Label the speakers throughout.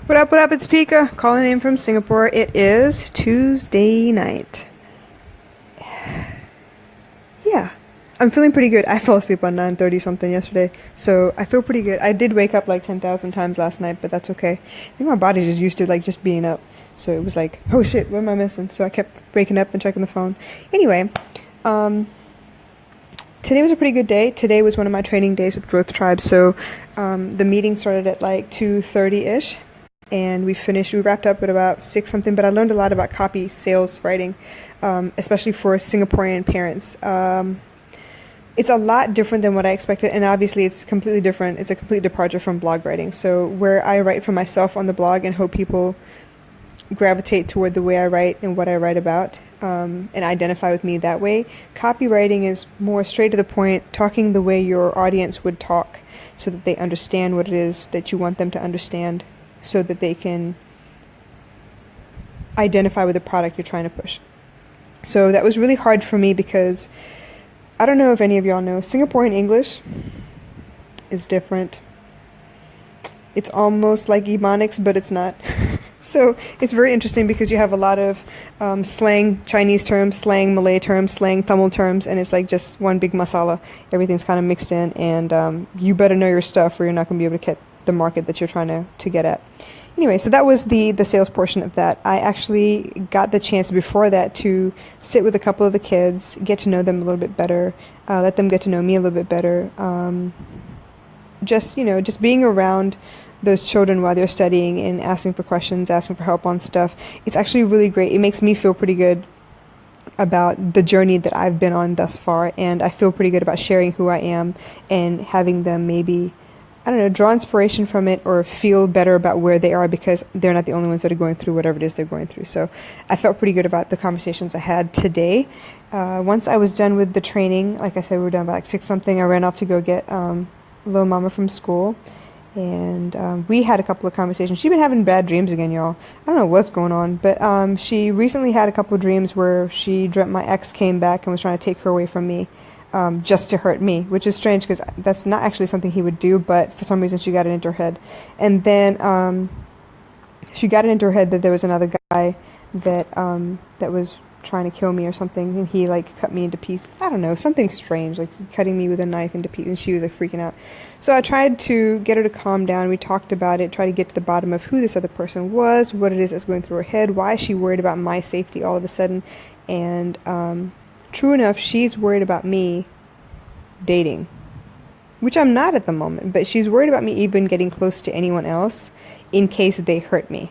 Speaker 1: What up, what up? It's Pika, calling in from Singapore. It is Tuesday night. Yeah, I'm feeling pretty good. I fell asleep on 9:30 something yesterday, so I feel pretty good. I did wake up like 10,000 times last night, but that's okay. I think my body's just used to like just being up. So it was like, oh shit, what am I missing? So I kept waking up and checking the phone. Anyway, um, today was a pretty good day. Today was one of my training days with Growth Tribe, so the meeting started at like 2:30-ish. And we wrapped up at about 6 something, but I learned a lot about copy sales writing, especially for Singaporean parents. It's a lot different than what I expected, and obviously it's completely different. It's a complete departure from blog writing. So where I write for myself on the blog and hope people gravitate toward the way I write and what I write about, and identify with me that way, copywriting is more straight to the point, talking the way your audience would talk so that they understand what it is that you want them to understand, so that they can identify with the product you're trying to push. So that was really hard for me because I don't know if any of y'all know, Singaporean English is different. It's almost like Ebonics, but it's not. So it's very interesting because you have a lot of slang Chinese terms, slang Malay terms, slang Tamil terms, and it's like just one big masala. Everything's kind of mixed in, and you better know your stuff or you're not going to be able to get the market that you're trying to get at. Anyway, so that was the sales portion of that. I actually got the chance before that to sit with a couple of the kids, get to know them a little bit better, let them get to know me a little bit better. Just being around those children while they're studying and asking for questions, asking for help on stuff. It's actually really great. It makes me feel pretty good about the journey that I've been on thus far, and I feel pretty good about sharing who I am and having them maybe, I don't know, draw inspiration from it or feel better about where they are because they're not the only ones that are going through whatever it is they're going through. So I felt pretty good about the conversations I had today. Once I was done with the training, like I said, we were done by like 6 something, I ran off to go get little mama from school. And we had a couple of conversations. She's been having bad dreams again, y'all. I don't know what's going on, but she recently had a couple of dreams where she dreamt my ex came back and was trying to take her away from me. Just to hurt me, which is strange because that's not actually something he would do, but for some reason she got it into her head. And then she got it into her head that there was another guy that was trying to kill me or something, and he like cut me into pieces. I don't know, something strange, like cutting me with a knife into pieces, and she was like freaking out. So I tried to get her to calm down. We talked about it, tried to get to the bottom of who this other person was, what it is that's going through her head, why is she worried about my safety all of a sudden, and true enough, she's worried about me dating, which I'm not at the moment, but she's worried about me even getting close to anyone else in case they hurt me,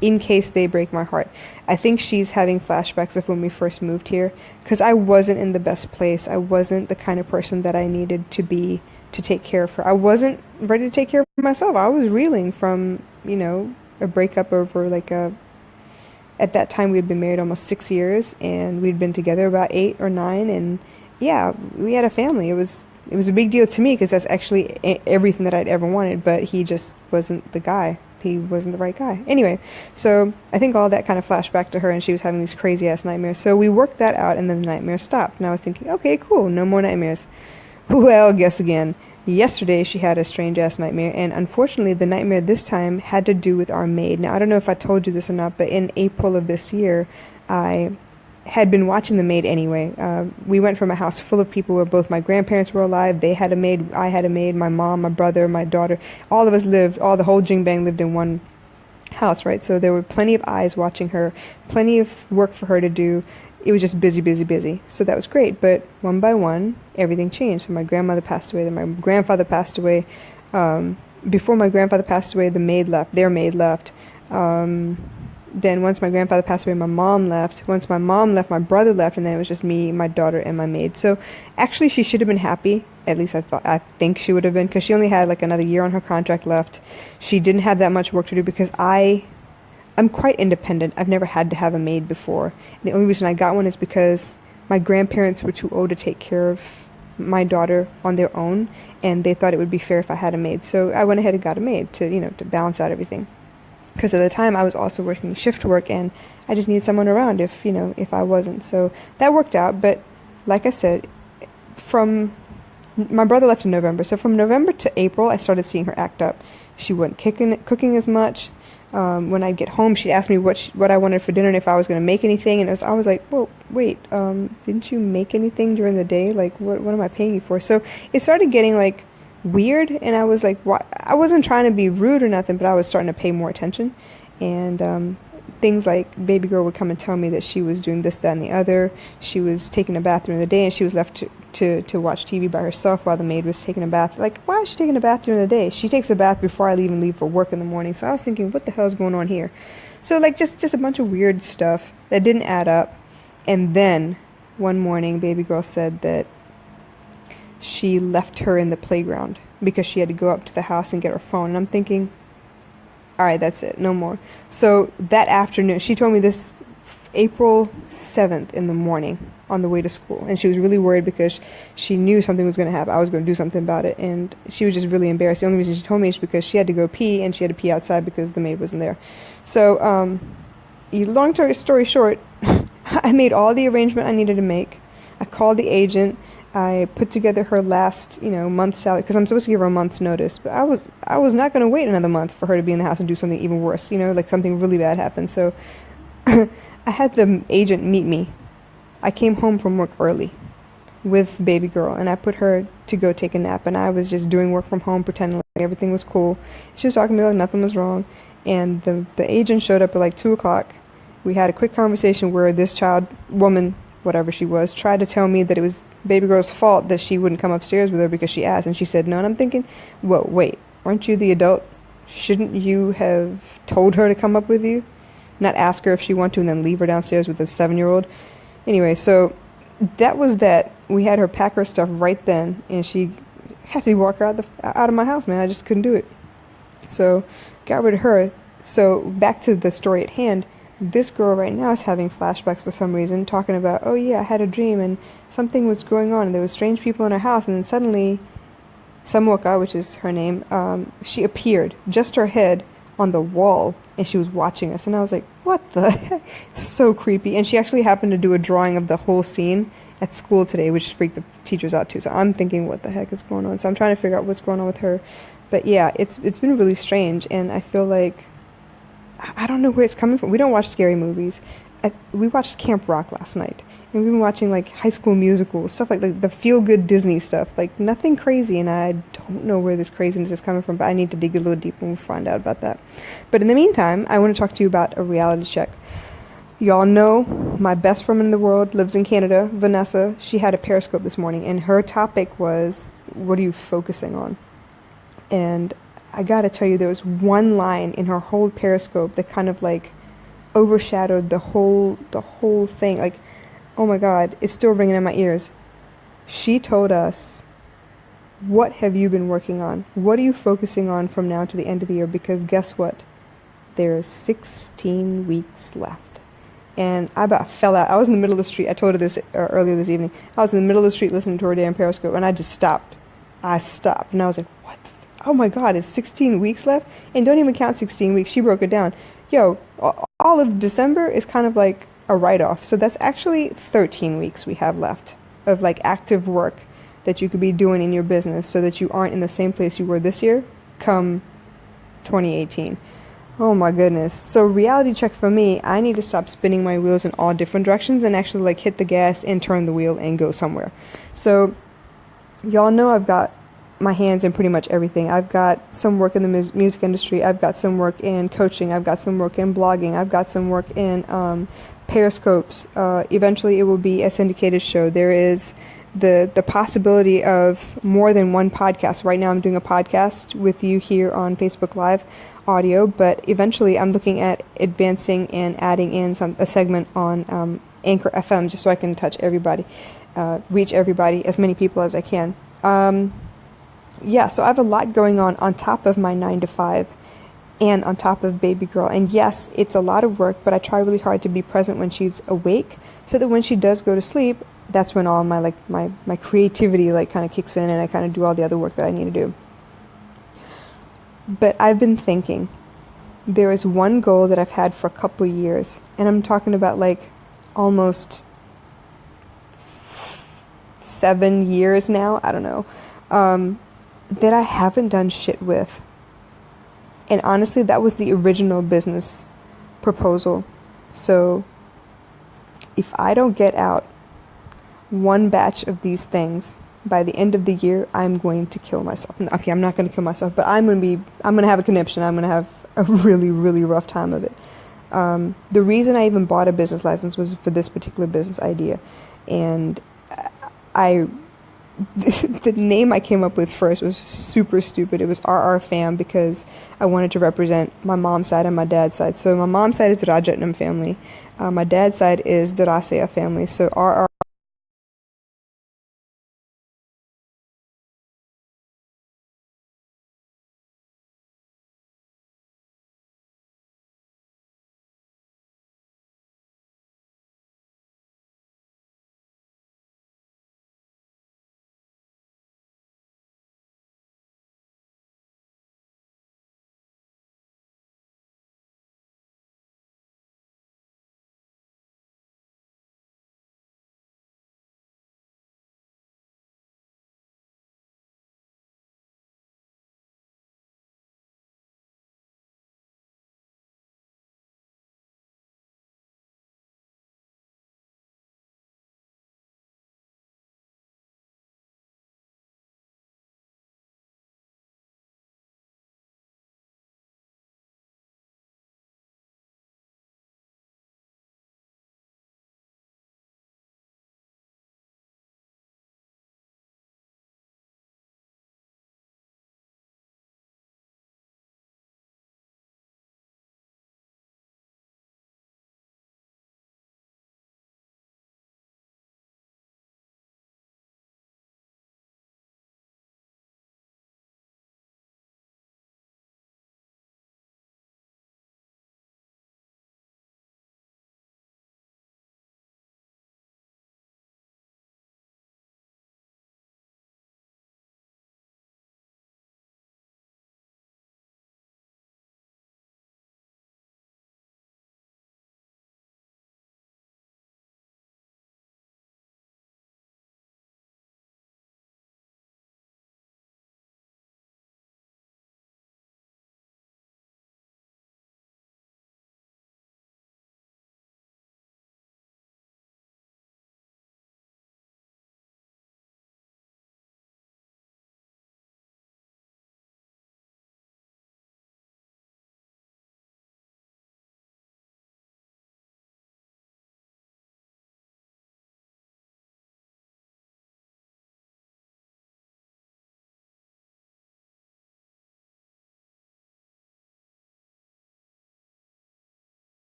Speaker 1: in case they break my heart. I think she's having flashbacks of when we first moved here, because I wasn't in the best place. I wasn't the kind of person that I needed to be to take care of her. I wasn't ready to take care of myself. I was reeling from, a breakup over at that time we had been married almost 6 years, and we'd been together about 8 or 9, and yeah, we had a family. It was a big deal to me because that's actually everything that I'd ever wanted, but he just wasn't the guy. He wasn't the right guy. Anyway, so I think all that kind of flashed back to her, and she was having these crazy ass nightmares. So we worked that out, and then the nightmares stopped. And I was thinking, okay, cool, no more nightmares. Well, guess again. Yesterday she had a strange ass nightmare, and unfortunately the nightmare this time had to do with our maid. Now I don't know if I told you this or not, but in April of this year I had been watching the maid anyway. We went from a house full of people where both my grandparents were alive. They had a maid, I had a maid, my mom, my brother, my daughter, all of us the whole jing bang lived in one house, right? So there were plenty of eyes watching her, plenty of work for her to do. It was just busy, busy, busy. So that was great. But one by one, everything changed. So my grandmother passed away, then my grandfather passed away. Before my grandfather passed away, their maid left. Then once my grandfather passed away, my mom left. Once my mom left, my brother left, and then it was just me, my daughter, and my maid. So actually she should have been happy. At least I think she would have been, because she only had like another year on her contract left. She didn't have that much work to do because I'm quite independent. I've never had to have a maid before. The only reason I got one is because my grandparents were too old to take care of my daughter on their own, and they thought it would be fair if I had a maid. So I went ahead and got a maid to balance out everything. Because at the time I was also working shift work, and I just needed someone around if I wasn't. So that worked out. But like I said, my brother left in November. So from November to April, I started seeing her act up. She wasn't cooking as much. When I'd get home, she'd ask me what I wanted for dinner and if I was going to make anything. And I was like, well, wait, didn't you make anything during the day? Like, what am I paying you for? So it started getting like weird, and I was like, what? I wasn't trying to be rude or nothing, but I was starting to pay more attention. And things like baby girl would come and tell me that she was doing this, that, and the other. She was taking a bath during the day, and she was left to watch TV by herself while the maid was taking a bath. Like, why is she taking a bath during the day? She takes a bath before I even leave for work in the morning. So I was thinking, what the hell is going on here? So like just a bunch of weird stuff that didn't add up. And then one morning, baby girl said that she left her in the playground because she had to go up to the house and get her phone. And I'm thinking, all right, that's it, no more. So that afternoon, she told me this April 7th in the morning on the way to school. And she was really worried because she knew something was going to happen. I was going to do something about it. And she was just really embarrassed. The only reason she told me is because she had to go pee, and she had to pee outside because the maid wasn't there. So long story short, I made all the arrangement I needed to make. I called the agent. I put together her last, month's salary, because I'm supposed to give her a month's notice. But I was not going to wait another month for her to be in the house and do something even worse, like something really bad happened. So I had the agent meet me. I came home from work early with baby girl, and I put her to go take a nap. And I was just doing work from home, pretending like everything was cool. She was talking to me like nothing was wrong. And the agent showed up at like 2 o'clock. We had a quick conversation where this woman, whatever she was, tried to tell me that it was baby girl's fault that she wouldn't come upstairs with her because she asked. And she said no. And I'm thinking, well, wait, aren't you the adult? Shouldn't you have told her to come up with you? Not ask her if she wanted to and then leave her downstairs with a 7-year-old. Anyway, so that was that. We had her pack her stuff right then, and she had to walk her out of my house, man. I just couldn't do it. So got rid of her. So back to the story at hand. This girl right now is having flashbacks for some reason, talking about, oh yeah, I had a dream and something was going on and there were strange people in her house, and then suddenly Samoka, which is her name, she appeared, just her head on the wall, and she was watching us. And I was like, what the heck? So creepy. And she actually happened to do a drawing of the whole scene at school today, which freaked the teachers out too. So I'm thinking, what the heck is going on? So I'm trying to figure out what's going on with her. But yeah, it's been really strange, and I feel like I don't know where it's coming from. We don't watch scary movies. We watched Camp Rock last night, and we've been watching like High School Musical, stuff like the feel-good Disney stuff, like nothing crazy, and I don't know where this craziness is coming from, but I need to dig a little deeper and we'll find out about that. But in the meantime, I want to talk to you about a reality check. Y'all know my best friend in the world lives in Canada, Vanessa. She had a Periscope this morning, and her topic was, what are you focusing on? And I gotta tell you, there was one line in her whole Periscope that kind of like overshadowed the whole thing. Like, oh my God, it's still ringing in my ears. She told us, what have you been working on? What are you focusing on from now to the end of the year? Because guess what? There's 16 weeks left. And I about fell out. I was in the middle of the street. I told her this earlier this evening. I was in the middle of the street listening to her damn Periscope, and I just stopped. I stopped, and I was like, what the oh my God, it's 16 weeks left? And don't even count 16 weeks. She broke it down. Yo, all of December is kind of like a write-off. So that's actually 13 weeks we have left of like active work that you could be doing in your business so that you aren't in the same place you were this year come 2018. Oh my goodness. So reality check for me, I need to stop spinning my wheels in all different directions and actually like hit the gas and turn the wheel and go somewhere. So y'all know I've got my hands in pretty much everything. I've got some work in the music industry. I've got some work in coaching. I've got some work in blogging. I've got some work in Periscopes. Eventually it will be a syndicated show. There is the possibility of more than one podcast. Right now I'm doing a podcast with you here on Facebook Live audio, but eventually I'm looking at advancing and adding in a segment on Anchor FM just so I can touch everybody, reach everybody, as many people as I can. Yeah, so I have a lot going on top of my 9 to 5 and on top of baby girl. And yes, it's a lot of work, but I try really hard to be present when she's awake so that when she does go to sleep, that's when all my my creativity like kind of kicks in and I kind of do all the other work that I need to do. But I've been thinking, there is one goal that I've had for a couple years, and I'm talking about like almost 7 years now, I don't know, that I haven't done shit with. And honestly, that was the original business proposal. So if I don't get out one batch of these things by the end of the year, I'm going to kill myself. Okay, I'm not going to kill myself, but I'm going to have a conniption. I'm going to have a really, really rough time of it. The reason I even bought a business license was for this particular business idea. And the name I came up with first was super stupid. It was RR Fam because I wanted to represent my mom's side and my dad's side. So my mom's side is the Rajaratnam family. My dad's side is the Rasathi family. So RR